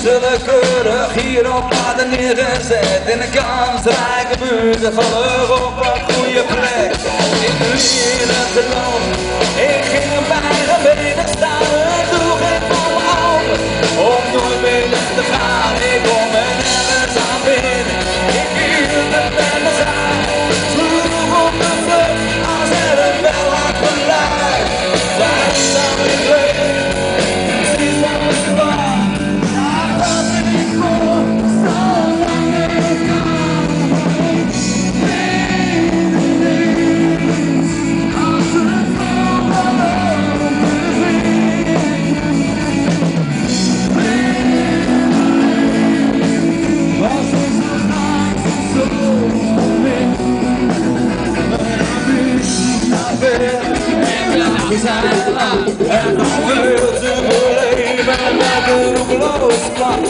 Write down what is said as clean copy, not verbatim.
zullen keurig hier op aarde neergezet. In een kansrijke buurt, gelukkig op een goede plek. Ik leer het geloof, ik ging er bijna binnen staan. Het droeg ik van me open, om nooit meer weg te gaan. Ik kom er nergens aan binnen, ik hield het met me aan. Vroeg op de vlucht, als er een bel had geluid. Daar is dan weer twee, precies wat we zwaar. Daar was ik niet voor, zo lang ik kan. Als het we zijn lang en nog veel te beleven met een roekeloos plan.